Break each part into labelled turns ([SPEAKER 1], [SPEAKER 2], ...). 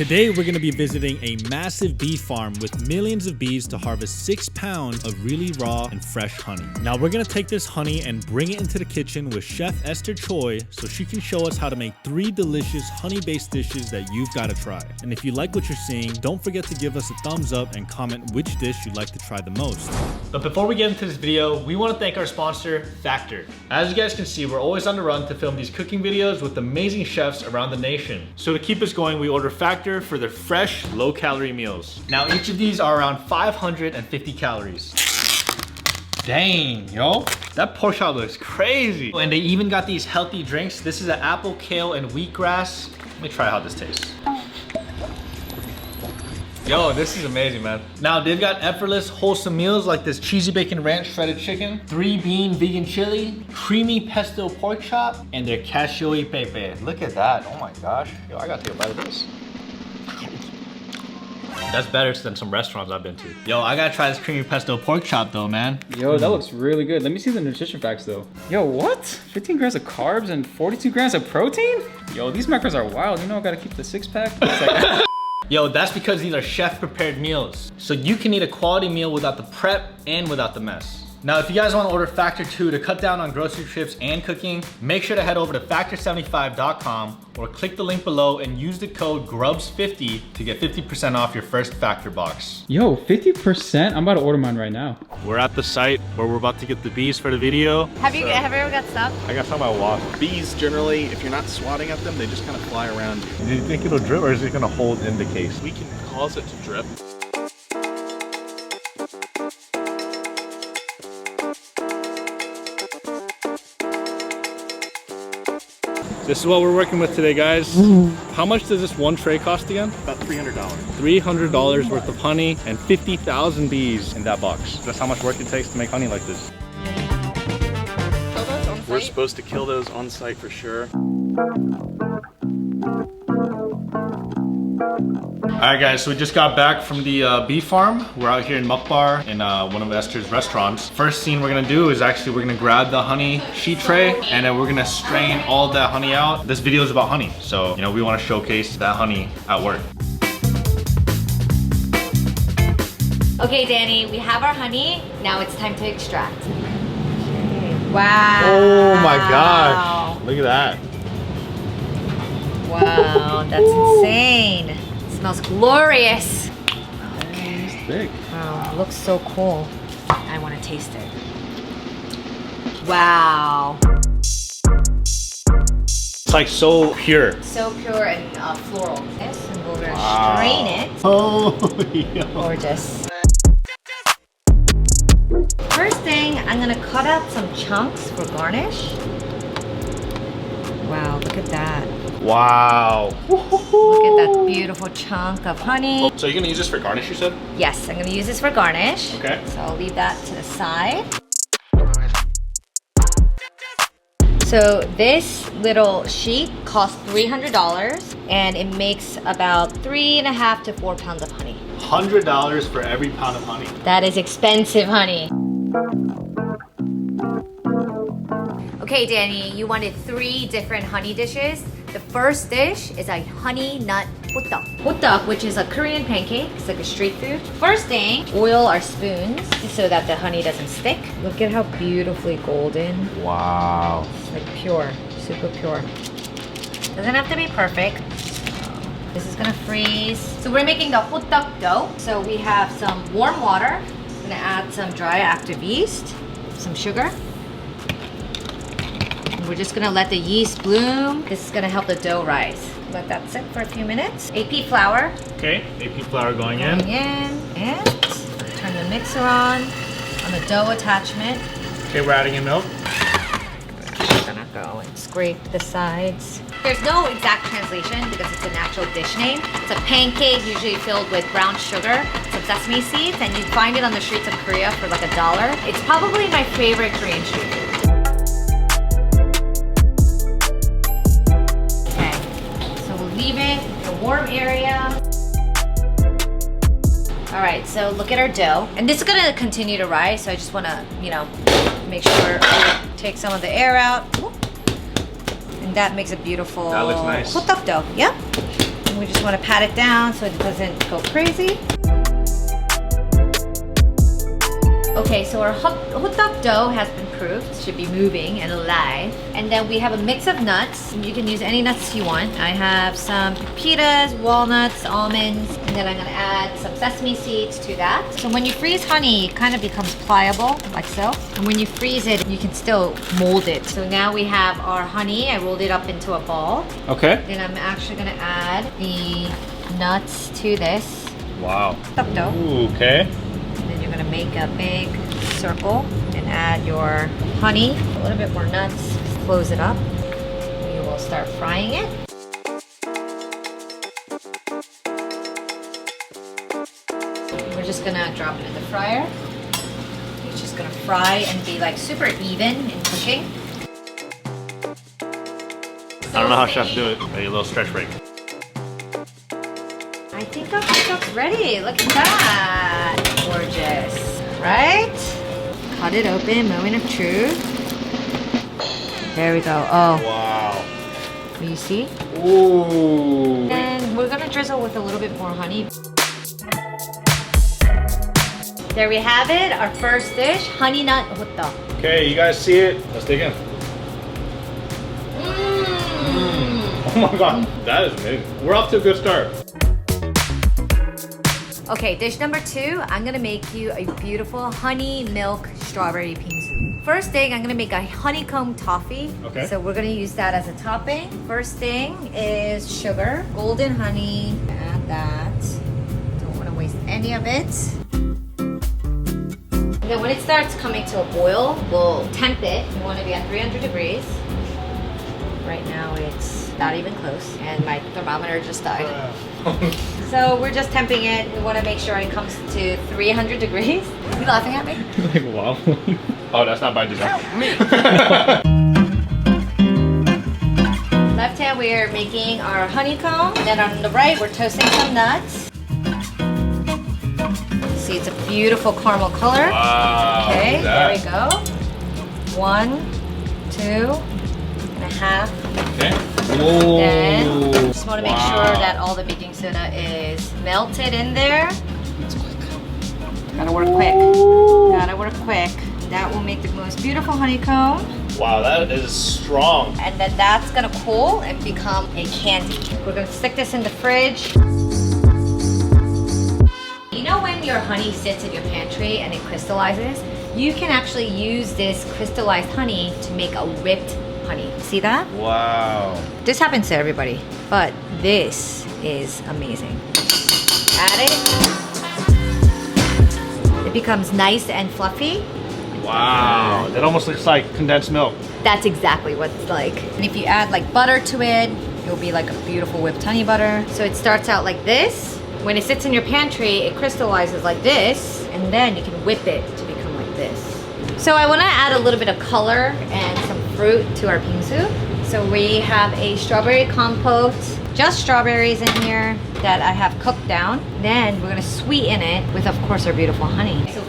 [SPEAKER 1] Today we're going to be visiting a massive bee farm with millions of bees to harvest 6 pounds of really raw and fresh honey. Now we're going to take this honey and bring it into the kitchen with Chef Esther Choi so she can show us how to make 3 delicious honey-based dishes that you've got to try. And if you like what you're seeing, don't forget to give us a thumbs up and comment which dish you'd like to try the most. But before we get into this video, we want to thank our sponsor, Factor. As you guys can see, we're always on the run to film these cooking videos with amazing chefs around the nation. So to keep us going, we order Factor for their fresh, low-calorie meals. Now each of these are around 550 calories. Dang, yo. That pork chop looks crazy. And they even got these healthy drinks. This is an apple, kale, and wheatgrass. Let me try how this tastes. Yo, this is amazing, man. Now they've got effortless, wholesome meals like this cheesy bacon ranch shredded chicken, 3-bean vegan chili, creamy pesto pork chop, and their cashew pepe. Look at that, oh my gosh. Yo, I gotta take a bite of this. That's better than some restaurants I've been to. Yo, I gotta try this creamy pesto pork chop though, man.
[SPEAKER 2] Yo, that looks really good. Let me see the nutrition facts though. Yo, what? 15 grams of carbs and 42 grams of protein? Yo, these macros are wild. You know I gotta keep the 6-pack.
[SPEAKER 1] Yo, that's because these are chef-prepared meals. So you can eat a quality meal without the prep and without the mess. Now, if you guys want to order Factor 2 to cut down on grocery trips and cooking, make sure to head over to factor75.com or click the link below and use the code GRUBS50 to get 50% off your first Factor box.
[SPEAKER 2] Yo, 50%? I'm about to order mine right now.
[SPEAKER 1] We're at the site where we're about to get the bees for the video.
[SPEAKER 3] Have you ever got stuck?
[SPEAKER 1] I got some I washed.
[SPEAKER 4] Bees generally, if you're not swatting at them, they just kind of fly around you.
[SPEAKER 1] Do you think it'll drip or is it gonna hold in the case?
[SPEAKER 4] We can cause it to drip.
[SPEAKER 1] This is what we're working with today, guys. How much does this one tray cost again?
[SPEAKER 4] About $300.
[SPEAKER 1] $300 worth of honey and 50,000 bees in that box. That's how much work it takes to make honey like this.
[SPEAKER 4] We're supposed to kill those on site for sure.
[SPEAKER 1] All right, guys, so we just got back from the bee farm. We're out here in Mukbar in one of Esther's restaurants. First scene we're gonna do is actually we're gonna grab the honey sheet tray and then we're gonna strain all of that honey out. This video is about honey, so you know we want to showcase that honey at work.
[SPEAKER 3] Okay, Danny, we have our honey. Now it's time to extract. Wow.
[SPEAKER 1] Oh my gosh, look at that.
[SPEAKER 3] Wow, that's insane. Smells glorious.
[SPEAKER 2] Okay. It's big.
[SPEAKER 3] Wow, looks so cool. I want to taste it. Wow.
[SPEAKER 1] It's like so pure.
[SPEAKER 3] So pure and floral. Yes, and we're gonna strain it.
[SPEAKER 1] Oh, yeah.
[SPEAKER 3] Gorgeous. First thing, I'm gonna cut out some chunks for garnish. Wow, look at that.
[SPEAKER 1] Wow.
[SPEAKER 3] Look at that beautiful chunk of honey.
[SPEAKER 1] So you're gonna use this for garnish, you said?
[SPEAKER 3] Yes, I'm gonna use this for garnish.
[SPEAKER 1] Okay.
[SPEAKER 3] So I'll leave that to the side. So this little sheet costs $300 and it makes about 3.5 to 4 pounds of honey.
[SPEAKER 1] $100 for every pound of honey.
[SPEAKER 3] That is expensive honey. Okay, Danny, you wanted 3 different honey dishes. The first dish is a honey nut hotak. Hotak, which is a Korean pancake. It's like a street food. First thing, oil our spoons so that the honey doesn't stick. Look at how beautifully golden.
[SPEAKER 1] Wow.
[SPEAKER 3] It's like pure, super pure. Doesn't have to be perfect. This is gonna freeze. So we're making the hotak dough. So we have some warm water. I'm gonna add some dry active yeast, some sugar. We're just gonna let the yeast bloom. This is gonna help the dough rise. Let that sit for a few minutes. AP flour.
[SPEAKER 1] Okay, AP flour going in.
[SPEAKER 3] And turn the mixer on the dough attachment.
[SPEAKER 1] Okay, we're adding in milk.
[SPEAKER 3] Just gonna go and scrape the sides. There's no exact translation because it's an actual dish name. It's a pancake usually filled with brown sugar, some sesame seeds, and you find it on the streets of Korea for like $1. It's probably my favorite Korean street food. Leave it in a warm area. All right, so look at our dough. And this is gonna continue to rise, so I just wanna, you know, make sure I take some of the air out. And that makes a beautiful
[SPEAKER 1] that looks nice.
[SPEAKER 3] hotak dough. Yep. We just want to pat it down so it doesn't go crazy. Okay, so our hot dog dough has been proofed. It should be moving and alive. And then we have a mix of nuts. You can use any nuts you want. I have some pepitas, walnuts, almonds, and then I'm gonna add some sesame seeds to that. So when you freeze honey, it kind of becomes pliable, like so. And when you freeze it, you can still mold it. So now we have our honey. I rolled it up into a ball.
[SPEAKER 1] Okay.
[SPEAKER 3] Then I'm actually gonna add the nuts to this
[SPEAKER 1] Wow.
[SPEAKER 3] hot dog dough.
[SPEAKER 1] Ooh, okay.
[SPEAKER 3] Then you're gonna make a big circle and add your honey, a little bit more nuts, close it up. We will start frying it. We're just gonna drop it in the fryer. It's just gonna fry and be like super even in cooking.
[SPEAKER 1] I don't know how chefs do it. Maybe a little stretch break.
[SPEAKER 3] I think our hot dog's ready. Look at that. Gorgeous, right? Cut it open, moment of truth. There we go. Oh,
[SPEAKER 1] Wow.
[SPEAKER 3] you see?
[SPEAKER 1] Ooh.
[SPEAKER 3] And we're gonna drizzle with a little bit more honey. There we have it, our first dish, honey nut hot dog.
[SPEAKER 1] Okay, you guys see it? Let's dig in. Oh my god, that is amazing. We're off to a good start.
[SPEAKER 3] Okay, dish number 2, I'm gonna make you a beautiful honey milk strawberry bingsu. First thing, I'm gonna make a honeycomb toffee.
[SPEAKER 1] Okay.
[SPEAKER 3] So we're gonna use that as a topping. First thing is sugar, golden honey. Add that. Don't wanna waste any of it. And then when it starts coming to a boil, we'll temp it. We wanna be at 300 degrees. Right now it's not even close, and my thermometer just died. So we're just temping it. We want to make sure it comes to 300 degrees. Are you laughing at me?
[SPEAKER 1] Like, wow. Oh, that's not by design.
[SPEAKER 3] Left hand, we're making our honeycomb. And then on the right, we're toasting some nuts. See, it's a beautiful caramel color.
[SPEAKER 1] Wow.
[SPEAKER 3] Okay, there we
[SPEAKER 1] that.
[SPEAKER 3] go. 1, 2 and a half.
[SPEAKER 1] Okay. Whoa.
[SPEAKER 3] Then just want to make
[SPEAKER 1] Wow.
[SPEAKER 3] sure that all the baking soda is melted in there. Gotta work quick. Gotta work quick. That will make the most beautiful honeycomb.
[SPEAKER 1] Wow, that is strong.
[SPEAKER 3] And then that's gonna cool and become a candy. We're gonna stick this in the fridge. You know when your honey sits in your pantry and it crystallizes? You can actually use this crystallized honey to make a whipped honey. See that?
[SPEAKER 1] Wow.
[SPEAKER 3] This happens to everybody, but this is amazing. Add it. It becomes nice and fluffy.
[SPEAKER 1] Wow. That almost looks like condensed milk.
[SPEAKER 3] That's exactly what it's like. And if you add like butter to it, it'll be like a beautiful whipped honey butter. So it starts out like this. When it sits in your pantry, it crystallizes like this, and then you can whip it to become like this. So I want to add a little bit of color and some fruit to our bingsu. So we have a strawberry compote, just strawberries in here that I have cooked down. Then we're gonna sweeten it with, of course, our beautiful honey. So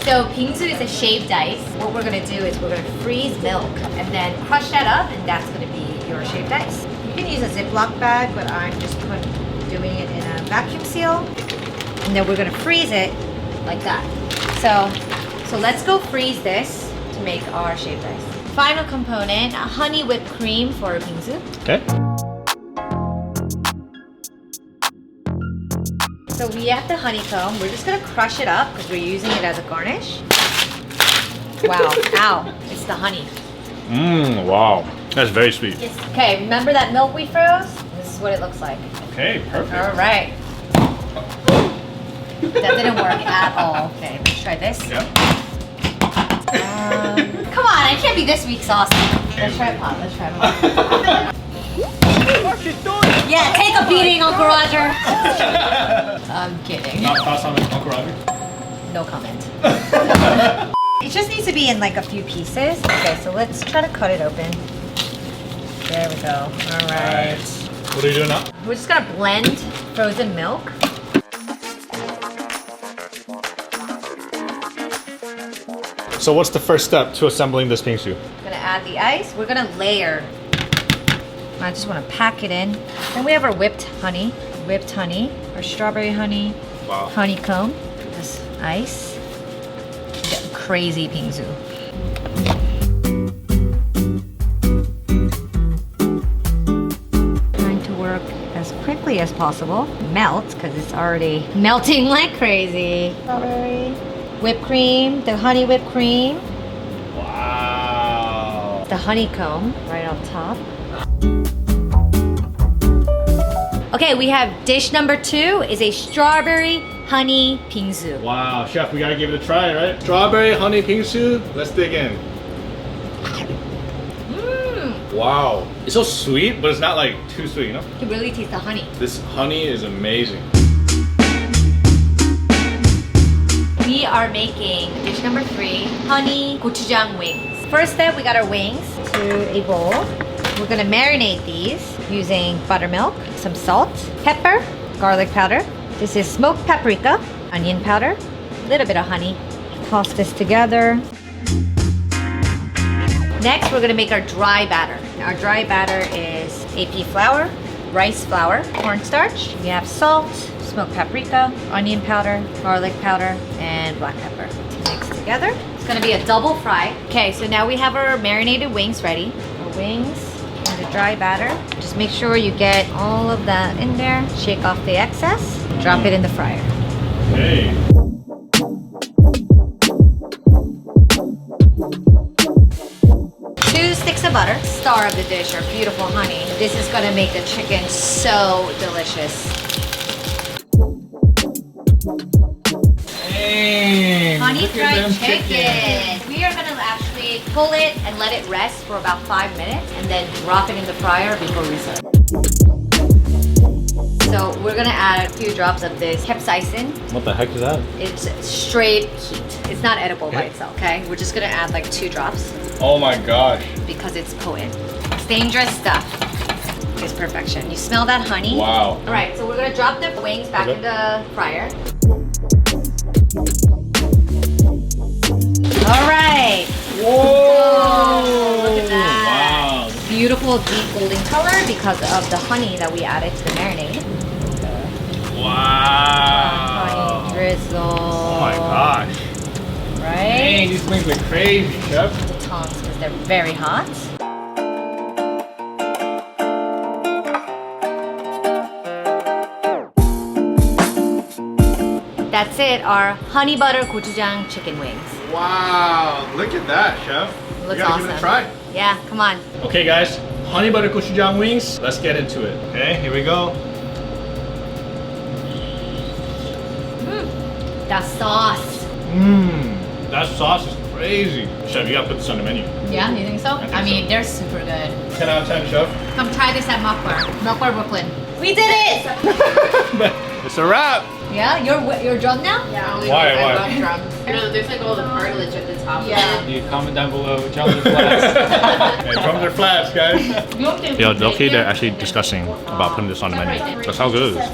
[SPEAKER 3] So bingsu is a shaved ice. What we're gonna do is we're gonna freeze milk and then crush that up, and that's gonna be your shaved ice. You can use a Ziploc bag, but I'm just doing it in a vacuum seal. And then we're gonna freeze it like that. So let's go freeze this to make our shaved ice. Final component, a honey whipped cream for our bingsu.
[SPEAKER 1] Okay.
[SPEAKER 3] So we have the honeycomb. We're just gonna crush it up because we're using it as a garnish. Wow, ow, it's the honey.
[SPEAKER 1] Wow. That's very sweet.
[SPEAKER 3] Okay, remember that milk we froze? This is what it looks like.
[SPEAKER 1] Okay, perfect.
[SPEAKER 3] All right. That didn't work at all. Okay, let's try this.
[SPEAKER 1] Yep.
[SPEAKER 3] Come on, I can't be this weak sauce. Let's try pot. Let's try pot. Yeah, take a beating, Uncle Roger. I'm kidding.
[SPEAKER 1] Not toss on Uncle Roger?
[SPEAKER 3] No comment. It just needs to be in like a few pieces. Okay, so let's try to cut it open. There we go. All right.
[SPEAKER 1] What are you doing now?
[SPEAKER 3] We're just gonna blend frozen milk.
[SPEAKER 1] So what's the first step to assembling this bingsu?
[SPEAKER 3] Gonna add the ice. We're gonna layer I just want to pack it in. And we have our whipped honey, our strawberry honey,
[SPEAKER 1] Wow.
[SPEAKER 3] honeycomb, this ice, the crazy pingsu. Trying to work as quickly as possible. Melt, because it's already melting like crazy. Strawberry, whipped cream, the honey whipped cream,
[SPEAKER 1] Wow.
[SPEAKER 3] the honeycomb right on top. Okay, we have dish number 2 is a strawberry honey pingsu.
[SPEAKER 1] Wow, chef, we gotta give it a try, right? Strawberry honey pingsu. Let's dig in. Wow. It's so sweet, but it's not like too sweet, you know?
[SPEAKER 3] You can really taste the honey.
[SPEAKER 1] This honey is amazing.
[SPEAKER 3] We are making dish number 3, honey gochujang wings. First step, we got our wings to a bowl. We're gonna marinate these using buttermilk, some salt, pepper, garlic powder. This is smoked paprika, onion powder, a little bit of honey. Toss this together. Next, we're gonna make our dry batter. Our dry batter is AP flour, rice flour, cornstarch. We have salt, smoked paprika, onion powder, garlic powder, and black pepper. Mix together. It's gonna be a double fry. Okay, so now we have our marinated wings ready. Our wings and the dry batter. Just make sure you get all of that in there. Shake off the excess. Drop it in the fryer.
[SPEAKER 1] Okay.
[SPEAKER 3] 2 sticks of butter. Star of the dish, our beautiful honey. This is gonna make the chicken so delicious.
[SPEAKER 1] Dang,
[SPEAKER 3] Honey
[SPEAKER 1] look at
[SPEAKER 3] fried
[SPEAKER 1] them
[SPEAKER 3] chicken. We are gonna actually pull it and let it rest for about 5 minutes and then drop it in the fryer before we serve. So we're gonna add a few drops of this capsaicin.
[SPEAKER 1] What the heck is that?
[SPEAKER 3] It's straight heat. It's not edible by itself, okay? We're just gonna add like 2 drops
[SPEAKER 1] Oh my gosh.
[SPEAKER 3] because it's potent. It's dangerous stuff. It's perfection. You smell that honey?
[SPEAKER 1] Wow.
[SPEAKER 3] All right, so we're gonna drop the wings back
[SPEAKER 1] Okay.
[SPEAKER 3] in the fryer. All right.
[SPEAKER 1] Whoa!
[SPEAKER 3] Look at that.
[SPEAKER 1] Wow.
[SPEAKER 3] Beautiful deep golden color because of the honey that we added to the marinade.
[SPEAKER 1] Wow.
[SPEAKER 3] Honey drizzle.
[SPEAKER 1] Oh my gosh. Dang,
[SPEAKER 3] Right?
[SPEAKER 1] these wings are crazy, chef.
[SPEAKER 3] The tongs because they're very hot. That's it, our honey butter gochujang chicken wings.
[SPEAKER 4] Wow, look at that, chef.
[SPEAKER 3] Looks
[SPEAKER 4] you gotta
[SPEAKER 3] awesome.
[SPEAKER 4] give it a try.
[SPEAKER 3] Yeah, come on.
[SPEAKER 1] Okay, guys, honey butter gochujang wings. Let's get into it. Okay, here we go.
[SPEAKER 3] That sauce.
[SPEAKER 1] Mmm, that sauce is crazy. Chef, you gotta put this on the menu.
[SPEAKER 3] Yeah, you think so?
[SPEAKER 1] think
[SPEAKER 3] I mean,
[SPEAKER 1] so.
[SPEAKER 3] they're super good.
[SPEAKER 1] 10 out of 10, chef.
[SPEAKER 3] Come try this at Mokbar, Brooklyn. We did it!
[SPEAKER 1] It's a wrap.
[SPEAKER 3] Yeah, you're drunk now?
[SPEAKER 5] Yeah.
[SPEAKER 1] Why?
[SPEAKER 5] I love drums. You know, there's like all the cartilage at the top.
[SPEAKER 3] Yeah.
[SPEAKER 2] You comment down below, drums or flats.
[SPEAKER 1] Hey, drums are flats, guys.
[SPEAKER 5] You want to
[SPEAKER 1] Yo, okay, they're actually discussing about putting this on the menu. That's how good it is.